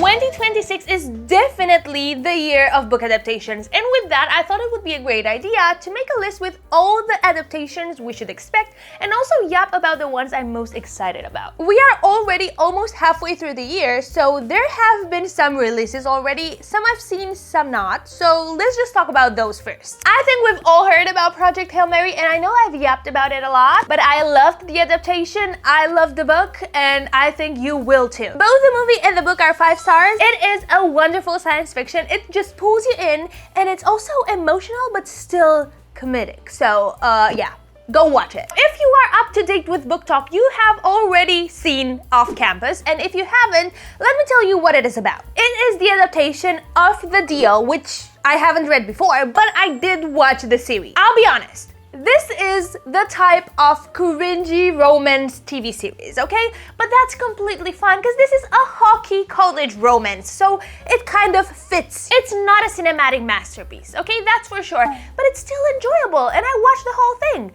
2026 is definitely the year of book adaptations, and with that I thought it would be a great idea to make a list with all the adaptations we should expect and also yap about the ones I'm most excited about. We are already almost halfway through the year, so there have been some releases already, some I've seen, some not, so let's just talk about those first. I think we've all heard about Project Hail Mary, and I know I've yapped about it a lot, but I loved the adaptation, I loved the book, and I think you will too. Both the movie and the book are 5 stars. It is a wonderful science fiction. It just pulls you in, and it's also emotional but still comedic. So yeah, go watch it. If you are up to date with Book Talk, you have already seen Off Campus, and if you haven't, let me tell you what it is about. It is the adaptation of The Deal, which I haven't read before, but I did watch the series. I'll be honest, this is the type of cringy romance TV series, okay? But that's completely fine because this is a hockey college romance, so it kind of fits. It's not a cinematic masterpiece, okay? That's for sure, but it's still enjoyable, and I watched the whole thing.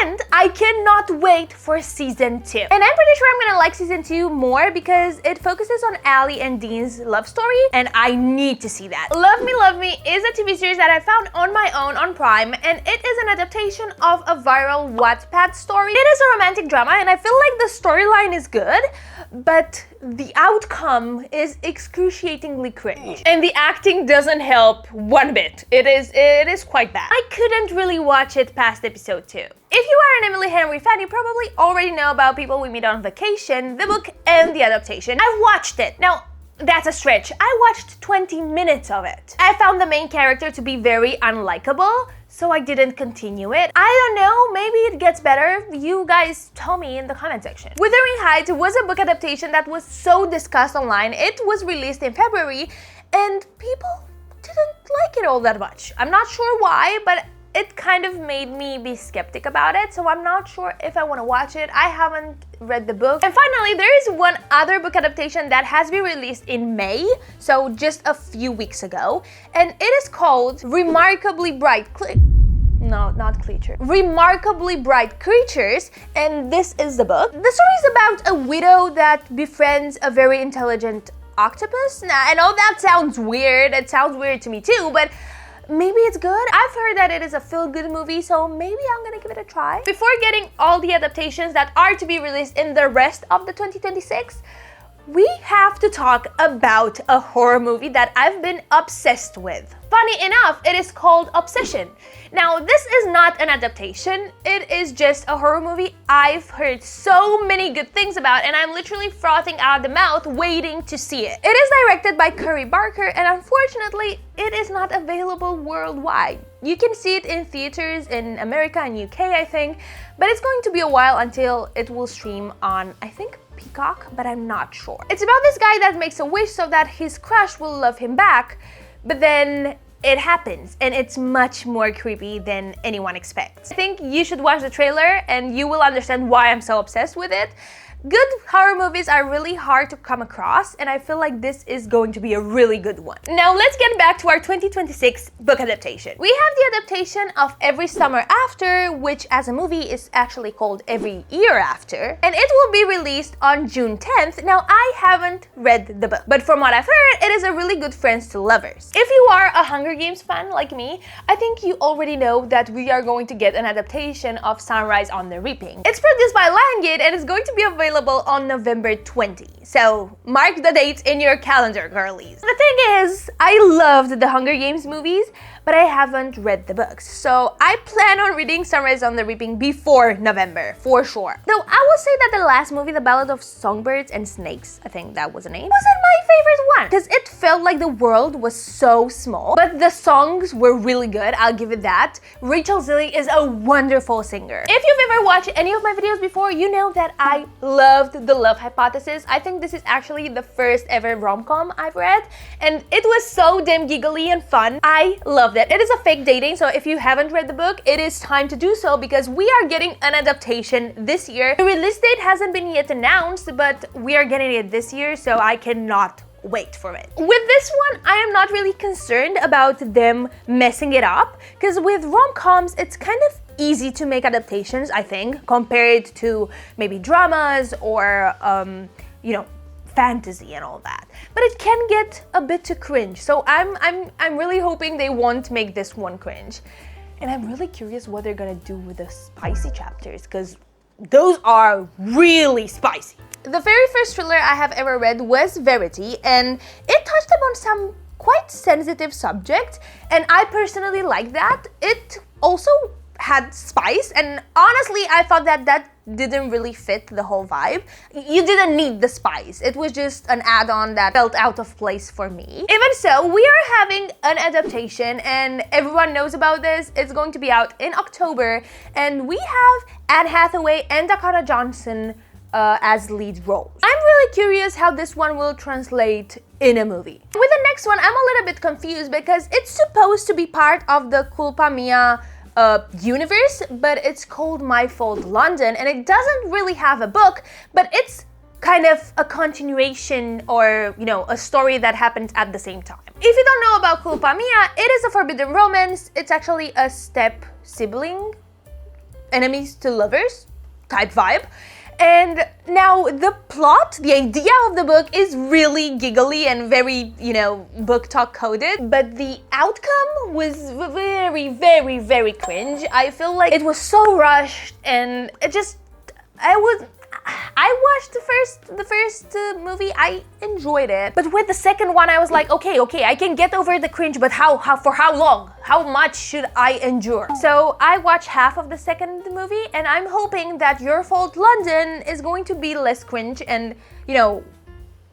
And I cannot wait for season 2. And I'm pretty sure I'm gonna like season 2 more because it focuses on Allie and Dean's love story, and I need to see that. Love Me is a TV series that I found on my own on Prime, and it is an adaptation of a viral Wattpad story. It is a romantic drama, and I feel like the storyline is good, but the outcome is excruciatingly cringe. And the acting doesn't help one bit. It is quite bad. I couldn't really watch it past episode 2. If you are an Emily Henry fan, you probably already know about People We Meet on Vacation, the book, and the adaptation. I've watched it. Now, that's a stretch. I watched 20 minutes of it. I found the main character to be very unlikable, so I didn't continue it. I don't know, maybe it gets better. You guys tell me in the comment section. Wuthering Heights was a book adaptation that was so discussed online. It was released in February, and people didn't like it all that much. I'm not sure why, but it kind of made me be skeptic about it, so I'm not sure if I want to watch it. I haven't read the book. And finally, there is one other book adaptation that has been released in May, so just a few weeks ago, and it is called Remarkably Bright Creatures, and this is the book. The story is about a widow that befriends a very intelligent octopus. Now, I know that sounds weird. It sounds weird to me too, but maybe it's good. I've heard that it is a feel-good movie, so maybe I'm gonna give it a try. Before getting all the adaptations that are to be released in the rest of the 2026, we have to talk about a horror movie that I've been obsessed with. Funny enough, it is called Obsession. Now, this is not an adaptation, it is just a horror movie I've heard so many good things about, and I'm literally frothing out of the mouth waiting to see it. It is directed by Curry Barker, and unfortunately, it is not available worldwide. You can see it in theaters in America and UK, I think, but it's going to be a while until it will stream on, I think, Peacock, but I'm not sure. It's about this guy that makes a wish so that his crush will love him back, but then it happens, and it's much more creepy than anyone expects. I think you should watch the trailer and you will understand why I'm so obsessed with it. Good horror movies are really hard to come across, and I feel like this is going to be a really good one. Now let's get back to our 2026 book adaptation. We have the adaptation of Every Summer After, which as a movie is actually called Every Year After, and it will be released on June 10th. Now, I haven't read the book, but from what I've heard, it is a really good friends to lovers. If you are a Hunger Games fan like me, I think you already know that we are going to get an adaptation of Sunrise on the Reaping. It's produced by Lionsgate and is going to be available on November 20. So mark the dates in your calendar, girlies. The thing is, I loved the Hunger Games movies, but I haven't read the books. So I plan on reading Sunrise on the Reaping before November, for sure. Though I will say that the last movie, The Ballad of Songbirds and Snakes, I think that was the name, wasn't my favorite one, because it felt like the world was so small, but the songs were really good, I'll give it that. Rachel Zilly is a wonderful singer. If you've ever watched any of my videos before, you know that I loved The Love Hypothesis. I think this is actually the first ever rom-com I've read, and it was so damn giggly and fun. I loved it. It is a fake dating, so if you haven't read the book, it is time to do so because we are getting an adaptation this year. The release date hasn't been yet announced, but we are getting it this year, so I cannot wait for it. With this one, I am not really concerned about them messing it up, because with rom-coms, it's kind of easy to make adaptations, I think, compared to maybe dramas or, fantasy and all that. But it can get a bit too cringe. So I'm really hoping they won't make this one cringe. And I'm really curious what they're gonna do with the spicy chapters, because those are really spicy. The very first thriller I have ever read was Verity, and it touched upon some quite sensitive subjects, and I personally like that. It also had spice, and honestly I thought that didn't really fit the whole vibe. You didn't need the spice. It was just an add-on that felt out of place for me. Even so, we are having an adaptation, and everyone knows about this. It's going to be out in October, and we have Anne Hathaway and Dakota Johnson as lead roles. I'm really curious how this one will translate in a movie. With the next one, I'm a little bit confused because it's supposed to be part of the Culpa Mia universe, but it's called My Fault London, and it doesn't really have a book, but it's kind of a continuation, or you know, a story that happened at the same time. If you don't know about Culpa Mia, it is a forbidden romance. It's actually a step sibling, enemies to lovers type vibe. And now the plot, the idea of the book is really giggly and very, you know, book talk coded, but the outcome was very, very, very cringe. I feel like it was so rushed, and it just, I watched the first movie, I enjoyed it, but with the second one I was like, okay, I can get over the cringe, but for how long? How much should I endure? So I watched half of the second movie, and I'm hoping that Your Fault London is going to be less cringe and, you know,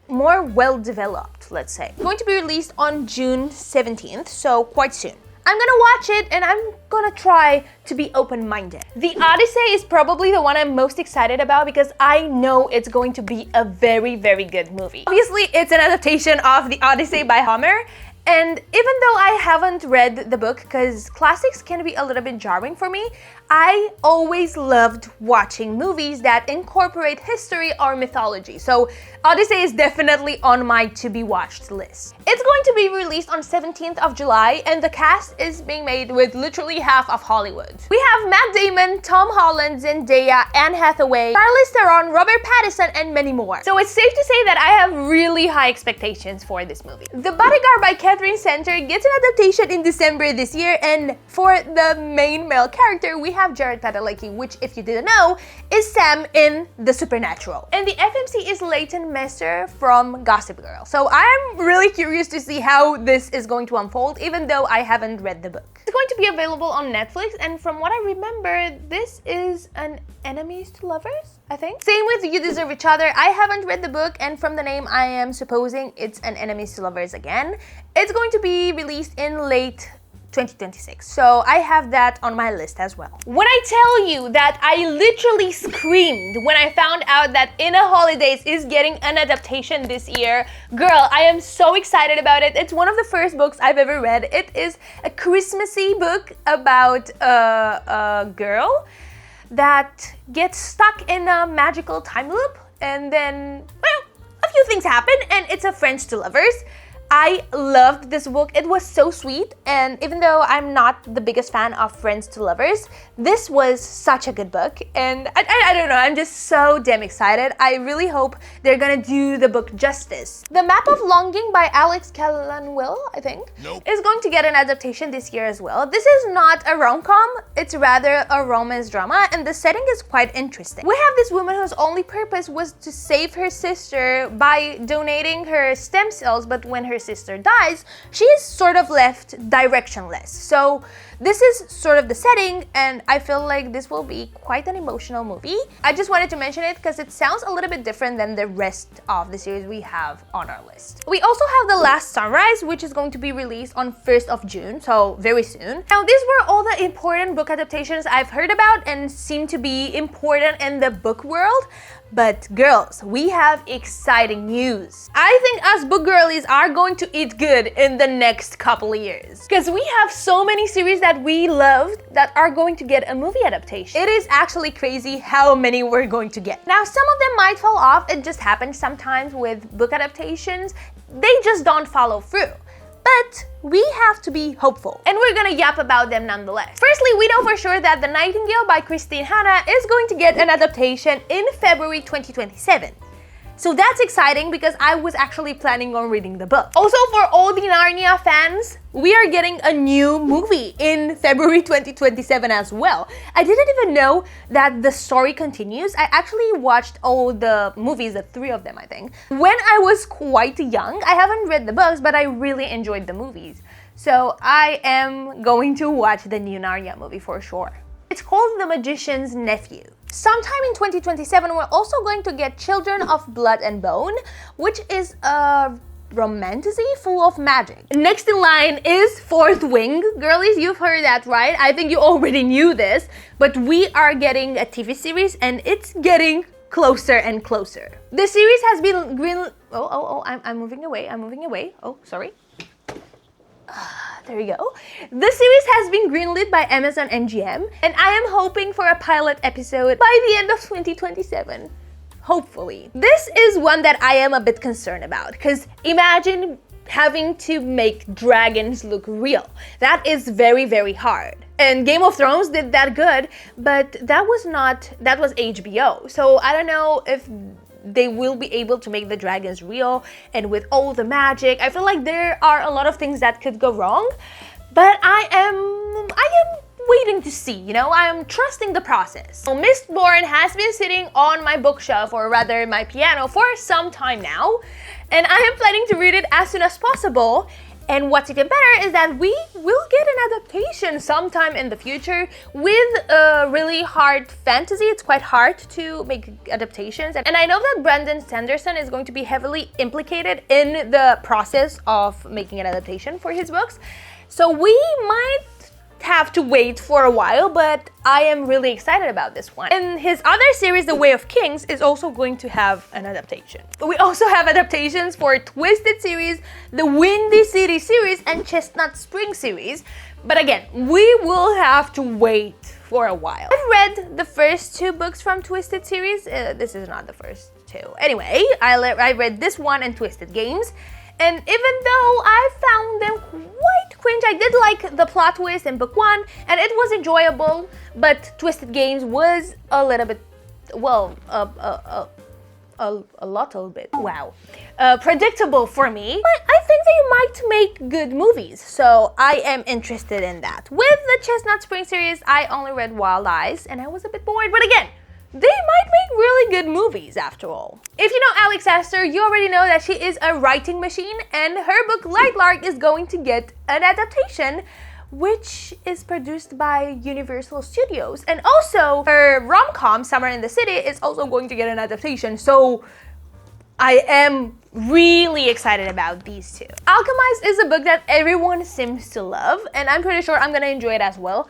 more well developed, let's say. It's going to be released on June 17th, so quite soon. I'm gonna watch it, and I'm gonna try to be open-minded. The Odyssey is probably the one I'm most excited about because I know it's going to be a very, very good movie. Obviously, it's an adaptation of The Odyssey by Homer, and even though I haven't read the book, because classics can be a little bit jarring for me, I always loved watching movies that incorporate history or mythology. So Odyssey is definitely on my to-be-watched list. It's going to be released on 17th of July, and the cast is being made with literally half of Hollywood. We have Matt Damon, Tom Holland, Zendaya, Anne Hathaway, Charlize Theron, Robert Pattinson, and many more. So it's safe to say that I have really high expectations for this movie. The Bodyguard by Catherine Center gets an adaptation in December this year, and for the main male character, we have Jared Padalecki, which, if you didn't know, is Sam in The Supernatural. And the FMC is Leighton Meester from Gossip Girl. So I'm really curious to see how this is going to unfold, even though I haven't read the book. It's going to be available on Netflix, and from what I remember, this is an enemies to lovers, I think. Same with You Deserve Each Other. I haven't read the book, and from the name, I am supposing it's an enemies to lovers again. It's going to be released in late 2026. So I have that on my list as well. When I tell you that I literally screamed when I found out that In a Holidays is getting an adaptation this year, girl, I am so excited about it. It's one of the first books I've ever read. It is a Christmassy book about a girl that gets stuck in a magical time loop, and then, well, a few things happen, and it's a Friends to Lovers. I loved this book. It was so sweet, and even though I'm not the biggest fan of Friends to Lovers, this was such a good book, and I don't know, I'm just so damn excited. I really hope they're gonna do the book justice. The Map of Longing by Alex Callan-Will, I think, is going to get an adaptation this year as well. This is not a rom-com, it's rather a romance drama, and the setting is quite interesting. We have this woman whose only purpose was to save her sister by donating her stem cells, but when her sister dies, she is sort of left directionless. So this is sort of the setting, and I feel like this will be quite an emotional movie. I just wanted to mention it because it sounds a little bit different than the rest of the series we have on our list. We also have The Last Sunrise, which is going to be released on 1st of June, so very soon. Now, these were all the important book adaptations I've heard about and seem to be important in the book world. But girls, we have exciting news. I think us book girlies are going to eat good in the next couple of years, because we have so many series that we loved that are going to get a movie adaptation. It is actually crazy how many we're going to get. Now, some of them might fall off. It just happens sometimes with book adaptations. They just don't follow through. But we have to be hopeful, and we're gonna yap about them nonetheless. Firstly, we know for sure that The Nightingale by Christine Hanna is going to get an adaptation in February 2027. So that's exciting because I was actually planning on reading the book. Also, for all the Narnia fans, we are getting a new movie in February 2027 as well. I didn't even know that the story continues. I actually watched all the movies, the 3 of them, I think, when I was quite young. I haven't read the books, but I really enjoyed the movies. So I am going to watch the new Narnia movie for sure. It's called The Magician's Nephew. Sometime in 2027, we're also going to get Children of Blood and Bone, which is a romantasy full of magic. Next in line is Fourth Wing. Girlies, you've heard that, right? I think you already knew this, but we are getting a TV series and it's getting closer and closer. The series has been I'm moving away. Oh, sorry. There we go. The series has been greenlit by Amazon MGM, and I am hoping for a pilot episode by the end of 2027. Hopefully. This is one that I am a bit concerned about, because imagine having to make dragons look real. That is very, very hard. And Game of Thrones did that good, but that was HBO. So I don't know if they will be able to make the dragons real, and with all the magic, I feel like there are a lot of things that could go wrong, but I am waiting to see, you know, I am trusting the process. So Mistborn has been sitting on my bookshelf, or rather my piano, for some time now, and I am planning to read it as soon as possible. And what's even better is that we will get an adaptation sometime in the future with a really hard fantasy. It's quite hard to make adaptations. And I know that Brandon Sanderson is going to be heavily implicated in the process of making an adaptation for his books. So we might have to wait for a while, but I am really excited about this one. And his other series, The Way of Kings, is also going to have an adaptation. We also have adaptations for Twisted series, the Windy City series, and Chestnut Spring series. But again, we will have to wait for a while. I've read the first 2 books from Twisted series. This is not the first 2. Anyway, I read this one and Twisted Games. And even though I found them quite cringe, I did like the plot twist in book 1, and it was enjoyable, but Twisted Games was a little bit, well, predictable for me. But I think they might make good movies, so I am interested in that. With the Chestnut Spring series, I only read Wild Eyes, and I was a bit bored, but again, they might make really good movies after all. If you know Alex Astor, you already know that she is a writing machine, and her book Light Lark is going to get an adaptation, which is produced by Universal Studios. And also, her rom-com Summer in the City is also going to get an adaptation, so I am really excited about these 2. Alchemist is a book that everyone seems to love, and I'm pretty sure I'm gonna enjoy it as well.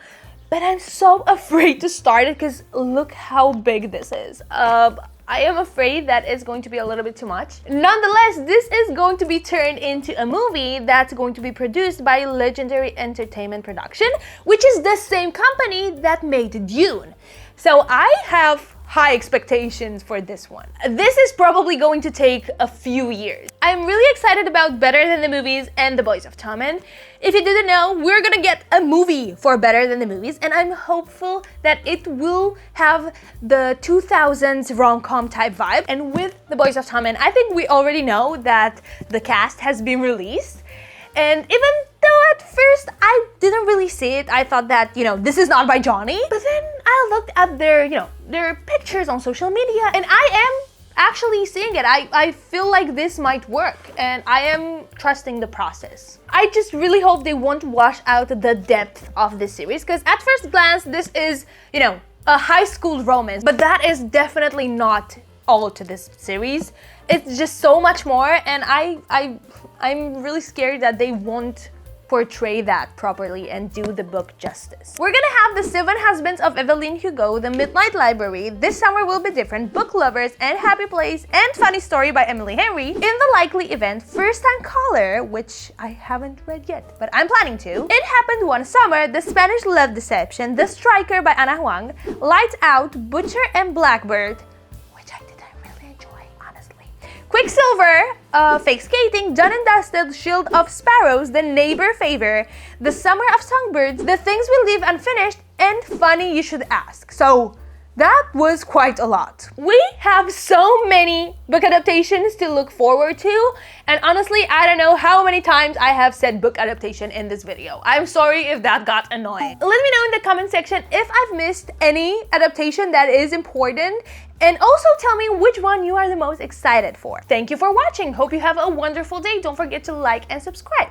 But I'm so afraid to start it because look how big this is. I am afraid that it's going to be a little bit too much. Nonetheless, this is going to be turned into a movie that's going to be produced by Legendary Entertainment Production, which is the same company that made Dune. So I have high expectations for this one. This is probably going to take a few years. I'm really excited about Better Than the Movies and The Boys of Tommen. If you didn't know, we're gonna get a movie for Better Than the Movies, and I'm hopeful that it will have the 2000s rom-com type vibe. And with The Boys of Tommen, I think we already know that the cast has been released. And even though at first I didn't really see it, I thought that, you know, this is not by Johnny. But then I looked at their, their pictures on social media, and I am actually seeing it. I feel like this might work, and I am trusting the process. I just really hope they won't wash out the depth of this series, because at first glance, this is, a high school romance, but that is definitely not all to this series. It's just so much more, and I'm really scared that they won't portray that properly and do the book justice. We're gonna have The 7 Husbands of Evelyn Hugo, The Midnight Library, This Summer Will Be Different, Book Lovers, and Happy Place, and Funny Story by Emily Henry in the likely event First Time Caller, which I haven't read yet, but I'm planning to. It Happened One Summer, The Spanish Love Deception, The Striker by Ana Huang, Lights Out, Butcher and Blackbird, Quicksilver, Fake Skating, Done and Dusted, Shield of Sparrows, The Neighbor Favor, The Summer of Songbirds, The Things We Leave Unfinished, and Funny You Should Ask. So That was quite a lot. We have so many book adaptations to look forward to, and honestly, I don't know how many times I have said book adaptation in this video. I'm sorry if that got annoying. Let me know in the comment section if I've missed any adaptation that is important, and also tell me which one you are the most excited for. Thank you for watching. Hope you have a wonderful day. Don't forget to like and subscribe.